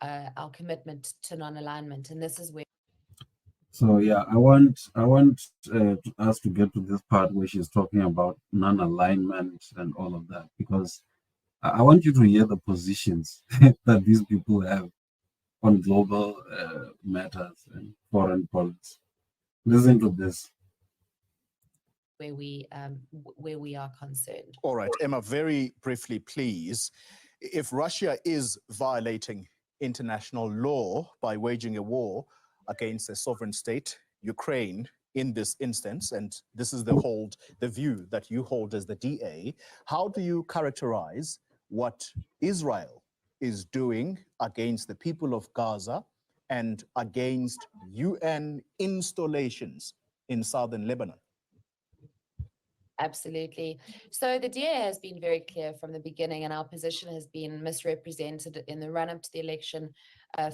our commitment to non-alignment, and this is where. So yeah, I want us to get to this part where she's talking about non-alignment and all of that, because I want you to hear the positions that these people have on global matters and foreign policy. Listen to this. Where we are concerned. All right, Emma, very briefly, please. If Russia is violating international law by waging a war against a sovereign state, Ukraine, in this instance, and this is the view that you hold as the DA, how do you characterize what Israel is doing against the people of Gaza and against UN installations in southern Lebanon? Absolutely. So the DA has been very clear from the beginning, and our position has been misrepresented in the run-up to the election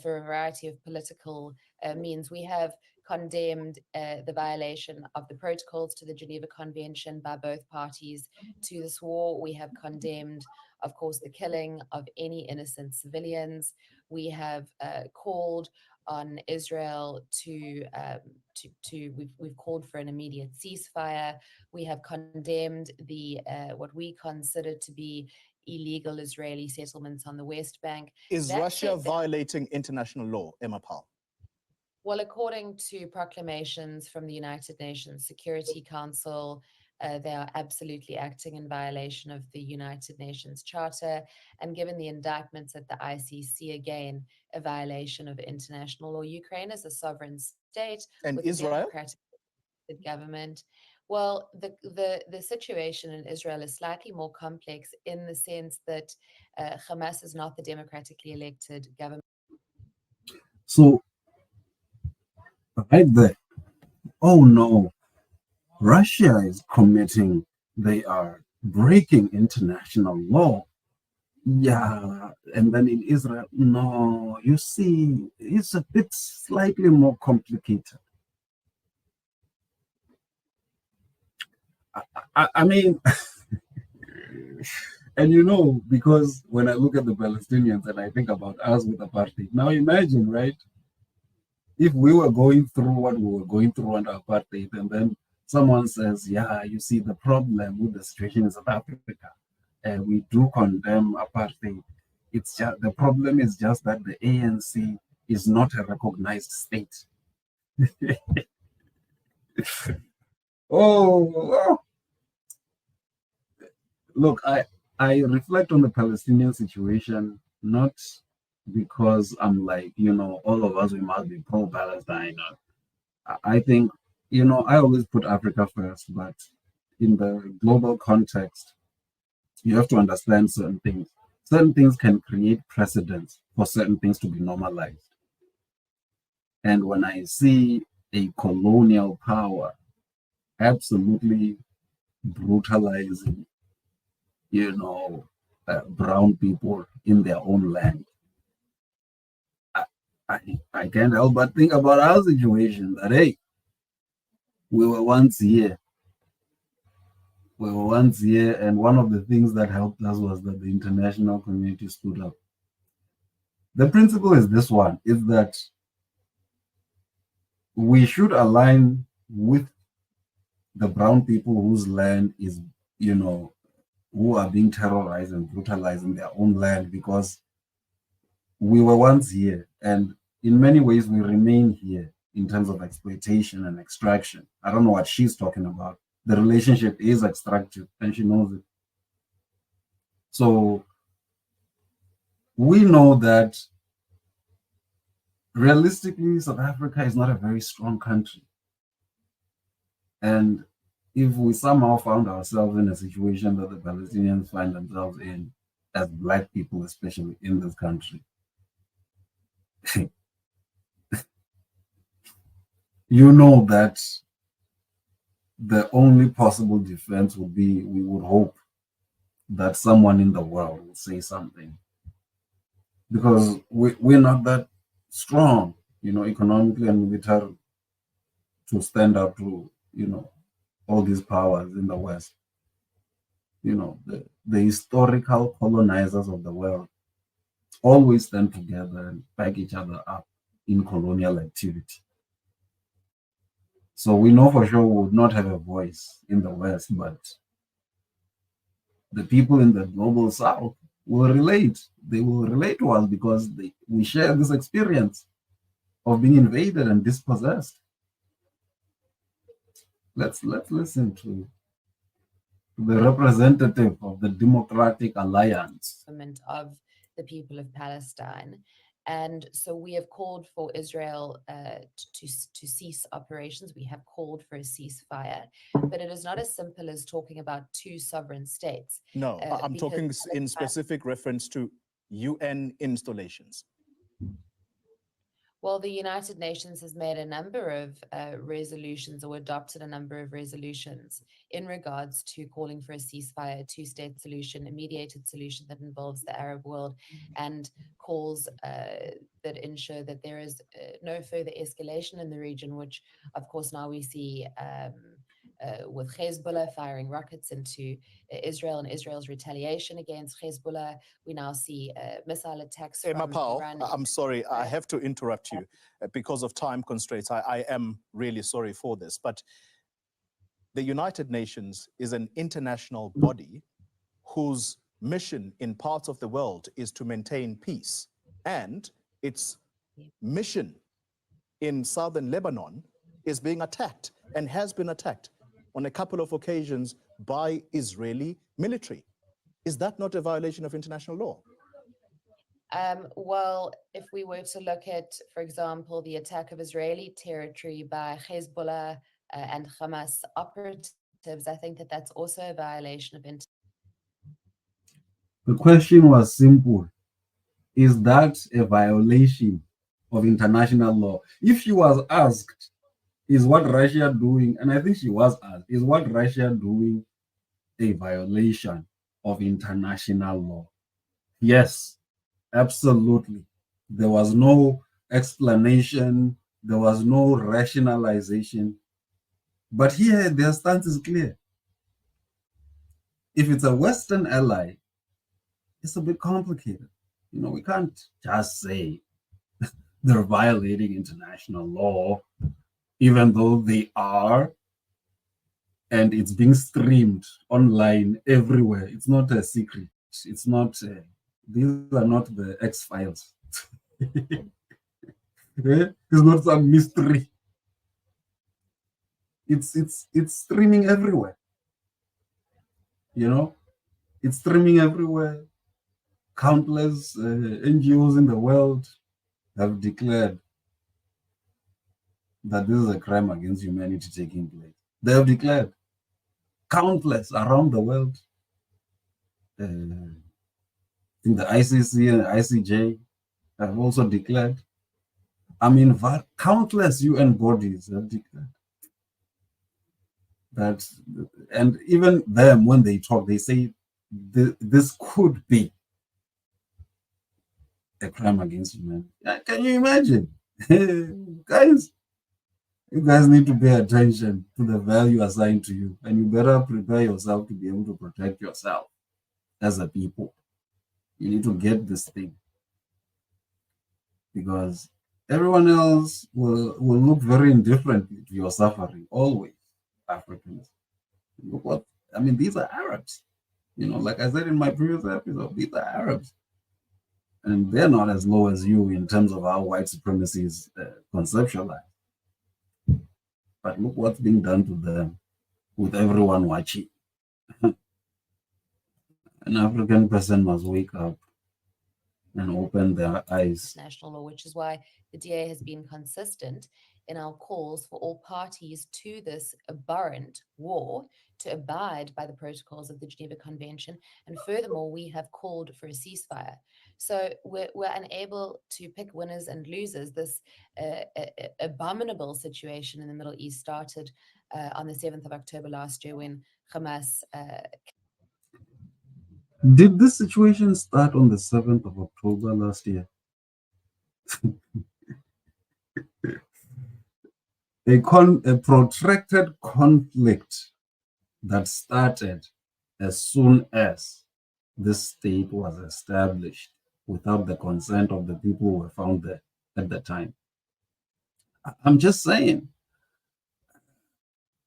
for a variety of political means. We have condemned the violation of the protocols to the Geneva Convention by both parties to this war. We have condemned, of course, the killing of any innocent civilians. We have called on Israel we've called for an immediate ceasefire. We have condemned the what we consider to be illegal Israeli settlements on the West Bank. Is Russia violating international law, Emma Powell? Well, according to proclamations from the United Nations Security Council, they are absolutely acting in violation of the United Nations Charter. And given the indictments at the ICC, again, a violation of international law. Ukraine is a sovereign state and with Israel? a democratic government. Well, the situation in Israel is slightly more complex in the sense that Hamas is not the democratically elected government. So right there, oh no, Russia is committing, they are breaking international law. Yeah, and then in Israel, no, you see, it's a bit slightly more complicated. I mean, and you know, because when I look at the Palestinians and I think about us with apartheid, now imagine, right? If we were going through what we were going through under apartheid, and then someone says, yeah, you see, the problem with the situation in South Africa, and we do condemn apartheid. It's just the problem is just that the ANC is not a recognized state. Oh, look, I reflect on the Palestinian situation not because I'm like, you know, all of us we must be pro-Palestine. I think, you know, I always put Africa first, but in the global context, you have to understand certain things. Certain things can create precedents for certain things to be normalized. And when I see a colonial power absolutely brutalizing, you know, brown people in their own land, I can't help but think about our situation that, hey, we were once here. We were once here, and one of the things that helped us was that the international community stood up. The principle is this one, is that we should align with the brown people whose land is, you know, who are being terrorized and brutalized in their own land, because we were once here, and in many ways we remain here in terms of exploitation and extraction. I don't know what she's talking about. The relationship is extractive, and she knows it. So we know that realistically, South Africa is not a very strong country. And if we somehow found ourselves in a situation that the Palestinians find themselves in, as Black people, especially in this country, you know that the only possible defense would be, we would hope that someone in the world will say something. Because we're not that strong, you know, economically and militarily, to stand up to, you know, all these powers in the West. You know, the historical colonizers of the world always stand together and back each other up in colonial activity. So we know for sure we would not have a voice in the West, but the people in the global South will relate. They will relate to us because we share this experience of being invaded and dispossessed. Let's listen to the representative of the Democratic Alliance. Of the people of Palestine. And so we have called for Israel to cease operations. We have called for a ceasefire, but it is not as simple as talking about two sovereign states. No, I'm talking in specific reference to UN installations. Well, the United Nations has made a number of resolutions or adopted a number of resolutions in regards to calling for a ceasefire, a two-state solution, a mediated solution that involves the Arab world and calls that ensure that there is no further escalation in the region, which, of course, now we see with Hezbollah firing rockets into Israel and Israel's retaliation against Hezbollah. We now see missile attacks from Iran. I'm sorry, I have to interrupt you because of time constraints. I am really sorry for this, but the United Nations is an international body whose mission in parts of the world is to maintain peace, and its mission in southern Lebanon is being attacked and has been attacked on a couple of occasions by Israeli military. Is that not a violation of international law? Well, if we were to look at, for example, the attack of Israeli territory by Hezbollah and Hamas operatives, I think that that's also a violation of international law. The question was simple. Is that a violation of international law? If she was asked, is what Russia doing, and I think she was asked, is what Russia doing a violation of international law? Yes, absolutely. There was no explanation, there was no rationalization. But here, their stance is clear. If it's a Western ally, it's a bit complicated. You know, we can't just say they're violating international law, even though they are, and it's being streamed online everywhere. It's not a secret. It's not, these are not the X-Files. It's not some mystery. It's streaming everywhere. You know, it's streaming everywhere. Countless NGOs in the world have declared that this is a crime against humanity taking place. They have declared, countless around the world. I think the ICC and ICJ have also declared. I mean, countless UN bodies have declared that, and even them, when they talk, they say this could be a crime against humanity. Can you imagine? Guys, you guys need to pay attention to the value assigned to you, and you better prepare yourself to be able to protect yourself as a people. You need to get this thing, because everyone else will look very indifferently to your suffering, always. Africans. Look what, I mean, these are Arabs. You know, like I said in my previous episode, these are Arabs. And they're not as low as you in terms of how white supremacy is conceptualized. But look what's being done to them with everyone watching. An African person must wake up and open their eyes. National law, which is why the DA has been consistent in our calls for all parties to this abhorrent war to abide by the protocols of the Geneva Convention. And furthermore, we have called for a ceasefire. So we're unable to pick winners and losers. This abominable situation in the Middle East started on the 7th of October last year when Hamas... Did this situation start on the 7th of October last year? A protracted conflict that started as soon as this state was established without the consent of the people who were found there at the time. I'm just saying,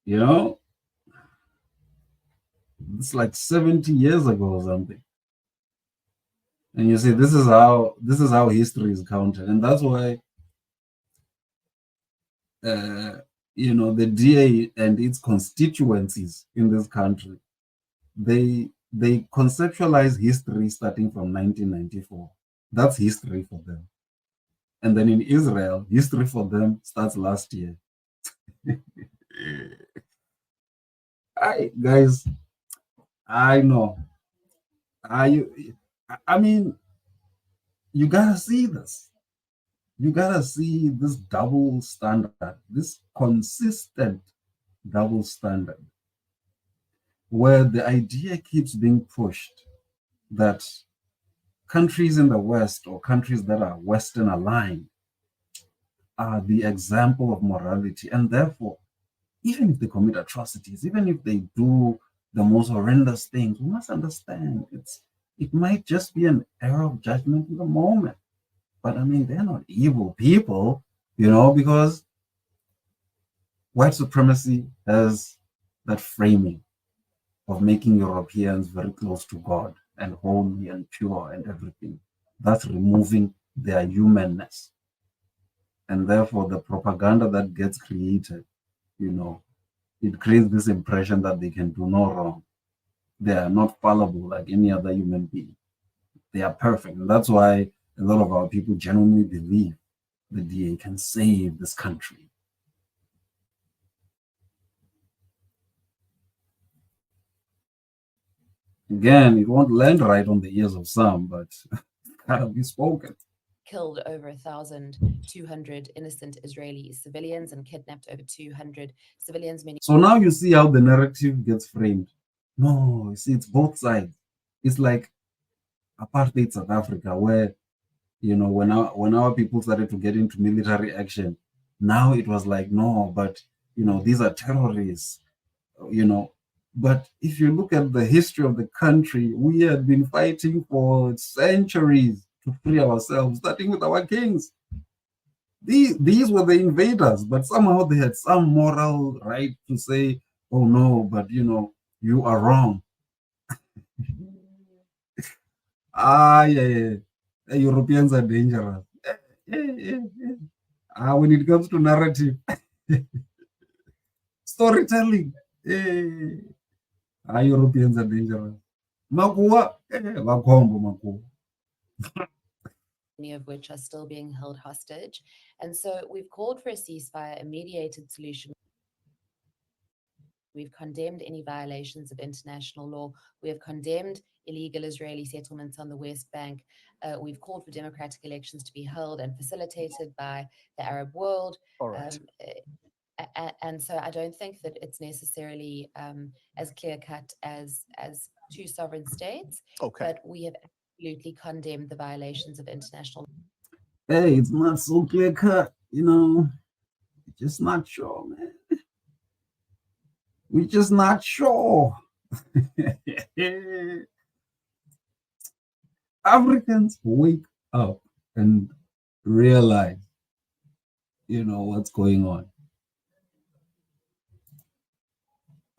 you know, it's like 70 years ago or something. And you see, this is how history is counted. And that's why you know, the DA and its constituencies in this country, they conceptualize history starting from 1994. That's history for them. And then in Israel, history for them starts last year. Guys, I know. I mean, you gotta see this. You gotta see this double standard, this consistent double standard, where the idea keeps being pushed that countries in the West or countries that are Western aligned are the example of morality. And therefore, even if they commit atrocities, even if they do the most horrendous things, we must understand it might just be an error of judgment in the moment. But I mean, they're not evil people, you know, because white supremacy has that framing of making Europeans very close to God and holy and pure and everything. That's removing their humanness. And therefore, the propaganda that gets created, you know, it creates this impression that they can do no wrong. They are not fallible like any other human being. They are perfect. And that's why a lot of our people genuinely believe the DA can save this country. Again, it won't land right on the ears of some, but it gotta be spoken. Killed over 1,200 innocent Israeli civilians and kidnapped over 200 civilians. So now you see how the narrative gets framed. No, you see, it's both sides. It's like apartheid South Africa, where, you know, when our people started to get into military action, now it was like, no, but, you know, these are terrorists, you know. But if you look at the history of the country, we had been fighting for centuries to free ourselves, starting with our kings. These were the invaders, but somehow they had some moral right to say, oh no, but you know, you are wrong. Yeah. The Europeans are dangerous. When it comes to narrative, storytelling, Europeans are dangerous. Makuwa, makuwa. Many of which are still being held hostage. And so we've called for a ceasefire, a mediated solution. We've condemned any violations of international law. We have condemned illegal Israeli settlements on the West Bank. We've called for democratic elections to be held and facilitated by the Arab world. All right. And so I don't think that it's necessarily as clear-cut as two sovereign states. Okay. But we have absolutely condemned the violations of international law. Hey, it's not so clear-cut, you know. Just not sure, man. We're just not sure. Africans wake up and realize, you know, what's going on.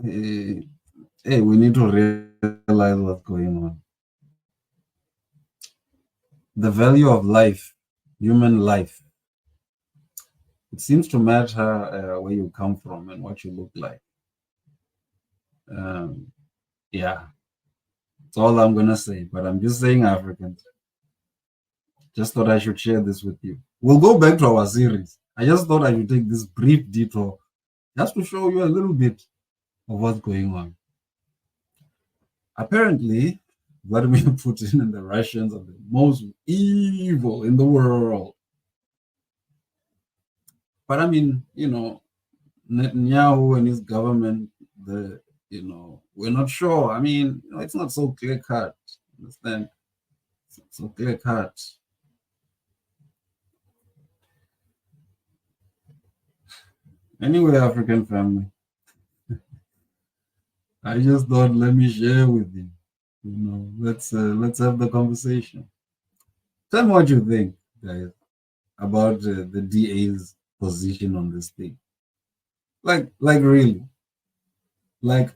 Hey, we need to realize what's going on. The value of life, human life, it seems to matter where you come from and what you look like. Yeah, that's all I'm gonna say, but I'm just saying Africans. Just thought I should share this with you. We'll go back to our series. I just thought I would take this brief detour just to show you a little bit of what's going on. Apparently, Vladimir Putin and the Russians are the most evil in the world. But I mean, you know, Netanyahu and his government, you know, we're not sure. I mean, you know, it's not so clear cut. Understand? It's not so clear cut. Anyway, African family, I just thought let me share with you. You know, let's have the conversation. Tell me what you think, guys, about the DA's position on this thing. Like really, like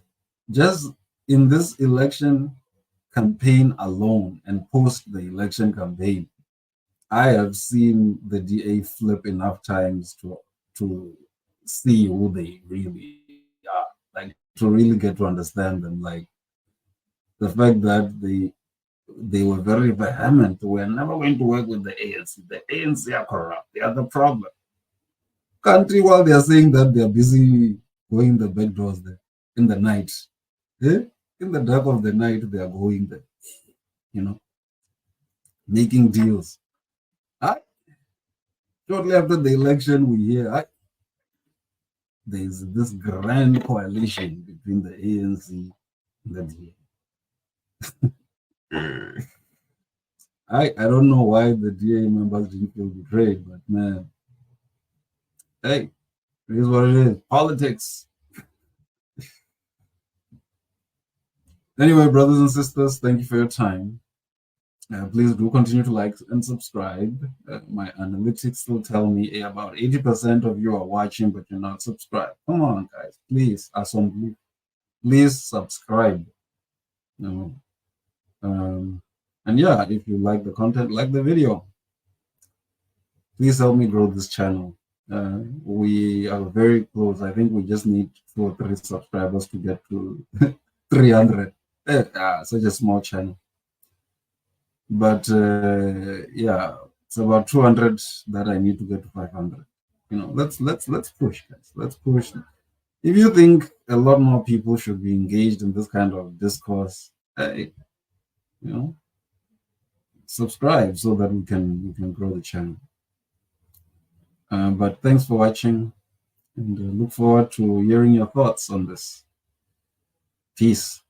just in this election campaign alone and post the election campaign, I have seen the DA flip enough times to see who they really are, like to really get to understand them. Like the fact that they were very vehement. We're never going to work with the ANC. The ANC are corrupt. They are the problem. Country, while they are saying that they are busy going the back doors there in the night. Eh? In the dark of the night, they are going there, you know, making deals. Shortly after the election, we hear there's this grand coalition between the ANC and the DA. I don't know why the DA members didn't feel betrayed, but man, hey, it is what it is. Politics. Anyway, brothers and sisters, thank you for your time. Please do continue to like and subscribe. My analytics still tell me about 80% of you are watching, but you're not subscribed. Come on, guys. Please, please subscribe. You know, and yeah, if you like the content, like the video. Please help me grow this channel. We are very close. I think we just need 2 or 3 subscribers to get to 300. Such a small channel. But yeah, it's about 200 that I need to get to 500. You know, let's push, guys. Let's push. If you think a lot more people should be engaged in this kind of discourse, hey, you know, subscribe so that we can grow the channel. But thanks for watching, and look forward to hearing your thoughts on this. Peace.